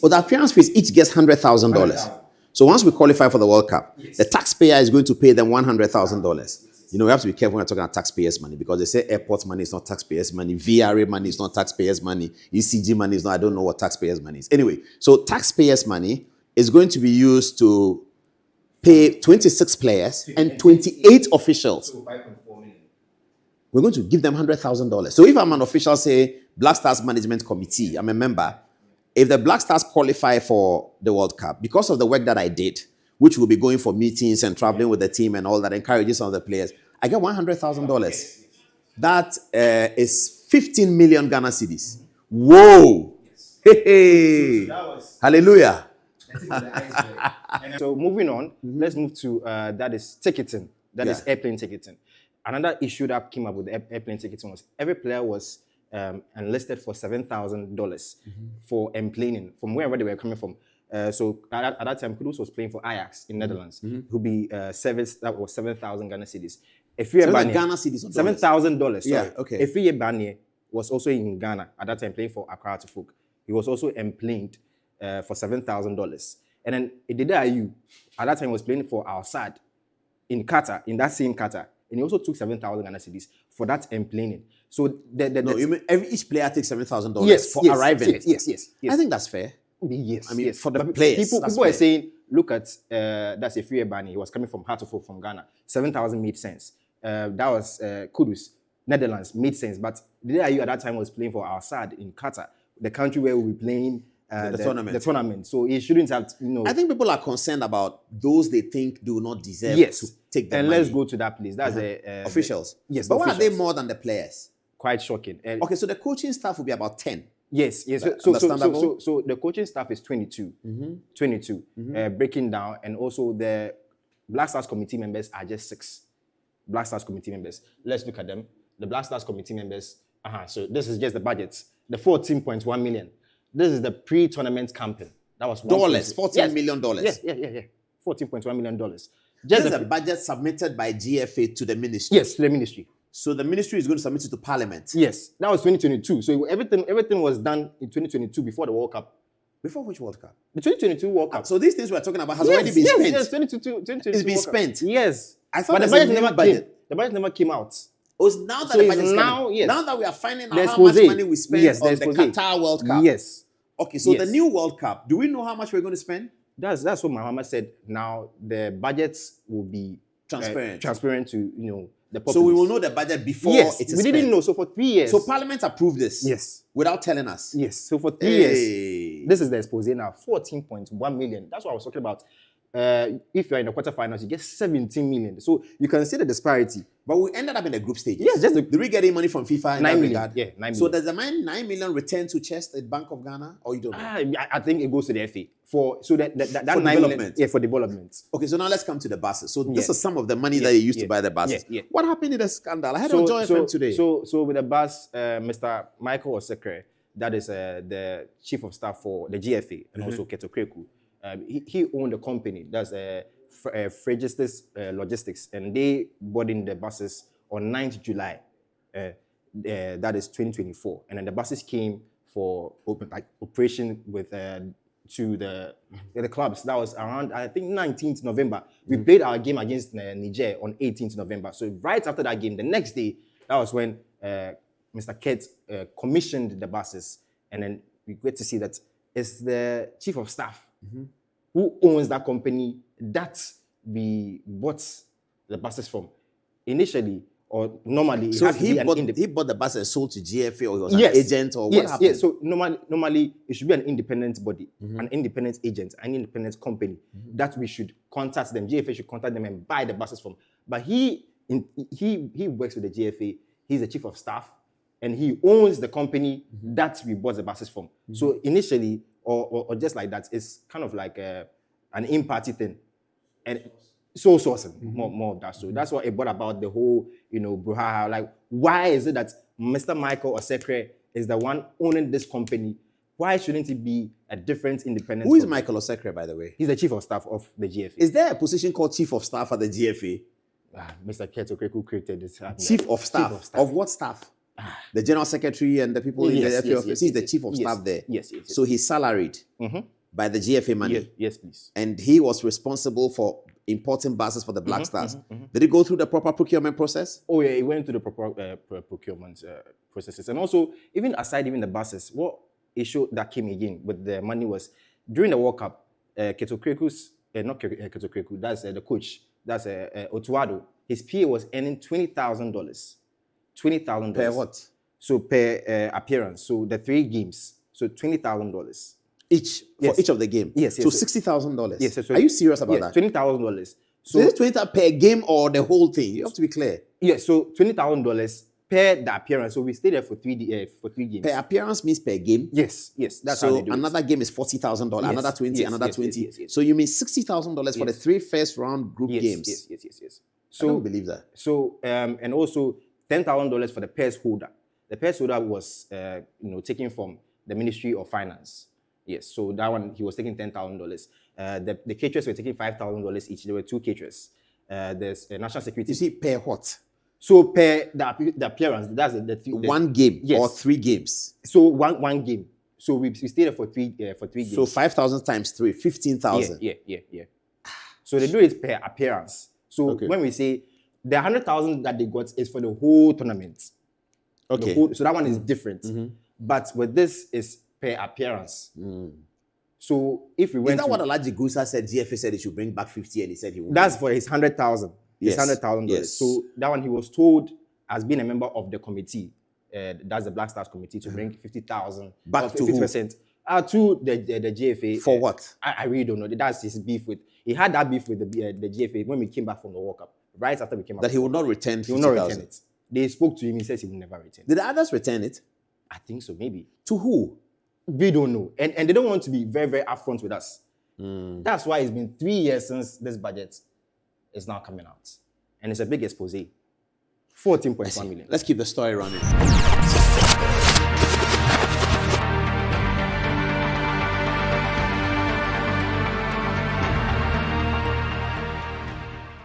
Or the appearance fees each gets $100,000. So once we qualify for the World Cup, the taxpayer is going to pay them $100,000. You know, we have to be careful when we're talking about taxpayers' money because they say airport money is not taxpayers' money, VRA money is not taxpayers' money, ECG money is not, I don't know what taxpayers' money is. Anyway, so taxpayers' money is going to be used to pay 26 players and 28 officials. We're going to give them $100,000. So if I'm an official, say, Black Stars Management Committee, I'm a member, if the Black Stars qualify for the World Cup, because of the work that I did, which will be going for meetings and traveling with the team and all that, encourages some of the players, I get $100,000. That is 15 million Ghana cedis. Whoa! Hey! Hallelujah! So moving on, let's move to that is ticketing. That is airplane ticketing. Another issue that came up with airplane ticketing was every player was enlisted for $7,000 for enplaning from wherever they were coming from. So at that time, Kudus was playing for Ajax in Netherlands, who be service that was 7,000 Ghana cedis. Ghana cedis, $7,000. Yeah, okay. Efriye Banye was also in Ghana at that time playing for Accra to Folk. He was also emplaned for $7,000. And then Idedayu at that time was playing for Al Sadd in Qatar, in that same Qatar. And he also took 7,000 Ghana cedis for that emplaning. So you mean each player takes $7,000 yes, arriving? Yes. I think that's fair. Yes. I mean, yes. for the players. People are saying, look at that's Efriye Banye. He was coming from Hartlepool from Ghana. 7,000 made sense. That was Kudus, Netherlands, made sense. But Idedayu at that time was playing for Al Sadd in Qatar, the country where we were playing the tournament. So he shouldn't have, I think people are concerned about those they think do not deserve to take the money. Let's go to that place. That's the officials. Yes, but why are they more than the players? Quite shocking. Okay, so the coaching staff will be about 10. Yes. So the coaching staff is 22. 22. Breaking down, and also the Black Stars committee members are just 6. Black Stars committee members. Let's look at them. The Black Stars committee members. So this is just the budgets. The $14.1 million. This is the pre-tournament campaign. That was $14 million. Yes. $14.1 million. Just the budget submitted by GFA to the ministry. Yes, to the ministry. So the ministry is going to submit it to Parliament. Yes, that was 2022. So everything was done in 2022 before the World Cup. Before which World Cup? The 2022 World Cup. So these things we're talking about has already been spent. Yes, 2022 it's been spent. Yes. I thought but the budget never came. The budget never came out. Oh, it's now that the budget is now, yes. Now that we are finding out how much money we spent on the Qatar World Cup. Yes. Okay, so the new World Cup, do we know how much we're going to spend? That's what Muhammad said. Now the budgets will be transparent to the public. So we will know the budget before it is spent. We didn't know. So for 3 years. So Parliament approved this. Yes. Without telling us. Yes. So for 3 years, this is the expose now. 14.1 million. That's what I was talking about. If you're in the quarterfinals, you get 17 million. So you can see the disparity. But we ended up in the group stages. Yes, do we get any money from FIFA in 9 that million. regard? Yeah, 9 million. So does the 9 million return to chest at Bank of Ghana, or you don't know? I think it goes to the FA for that for 9 development. million. Yeah, for development. Okay, so now let's come to the buses. So this is some of the money that you used to buy the buses. Yeah. What happened in the scandal? I had on Joy FM today. So with the bus, Mr. Michael Otchere, that is the chief of staff for the GFA, and also Keto Kreku. He owned a company that's Fregistis Logistics, and they bought in the buses on 9th July. That is 2024, and then the buses came for operation with to the clubs. That was around, I think, 19th November. We played our game against Niger on 18th November. So right after that game, the next day, that was when Mr. Kett commissioned the buses, and then we get to see that it's the chief of staff who owns that company that we bought the buses from. Initially, or normally, so he bought the bus and sold to GFA, or he was an agent, or what happened? Yes. So normally it should be an independent body, an independent agent, an independent company that we should contact them. GFA should contact them and buy the buses from. But he works with the GFA. He's the chief of staff, and he owns the company that we bought the buses from. So initially, or just like that, it's kind of like an in-party thing, and sole sourcing, more of that. So that's what it brought about the whole, brouhaha. Like, why is it that Mr. Michael Otchere is the one owning this company? Why shouldn't it be a different independent? Who is Michael Otchere, by the way? He's the chief of staff of the GFA. Is there a position called chief of staff at the GFA? Mr. Keto Kreku created this. Chief of staff. Of what staff? The general secretary and the people in the FA office. He's the chief of staff there. Yes. So he's salaried by the GFA money. Yes, please. And he was responsible for importing buses for the Black Stars. Did it go through the proper procurement process? Oh yeah, it went through the proper procurement processes. And also, even aside the buses, what issue that came again with the money was during the World Cup, Keto Kreku's, not Keto Kreku, that's the coach, that's Otuado, his PA was earning $20,000. $20,000. Per what? So per appearance. So the 3 games. So $20,000. Each? Yes. For each of the game? Yes. So $60,000? Yes. So are you serious about that? $20,000. So is it $20,000 per game or the whole thing? You have to be clear. Yes, so $20,000 per the appearance. So we stayed there for 3 games. Per appearance means per game? Yes. That's so how they do another game is $40,000, Yes, another 20, yes, another yes, 20. yes. So you mean $60,000 for the 3 first round group games? Yes. So I don't believe that. So and also $10,000 for the purse holder. The purse holder was taken from the Ministry of Finance. Yes, so that one he was taking $10,000. The caterers were taking $5,000 each. There were 2 caterers. There's national security. You see, per what? So per the appearance, that's the 1 game yes. or 3 games. So one game. So we stayed there for 3 games. So 5,000 times 3, 15,000. Yeah. So they do it per appearance. So when we say the 100,000 that they got is for the whole tournament. Okay. So that one is different. But with this is per appearance. So if we went, is that what Alhaji Gusa said? GFA said he should bring back 50, and he said he would. That's for his 100,000. Yes. His $100,000. Yes. So that one he was told as being a member of the committee. That's the Black Stars committee to bring 50,000 back to 50%. To the GFA. For what? I really don't know. That's his beef with. He had that beef with the GFA when we came back from the World Cup. Right after we came back. That he will not return 50,000. He will not return it. They spoke to him. He says he will never return. Did the others return it? I think so, maybe. To who? We don't know. And they don't want to be very, very upfront with us. That's why it's been 3 years since this budget is now coming out. And it's a big expose. 14.1 million. Let's keep the story running.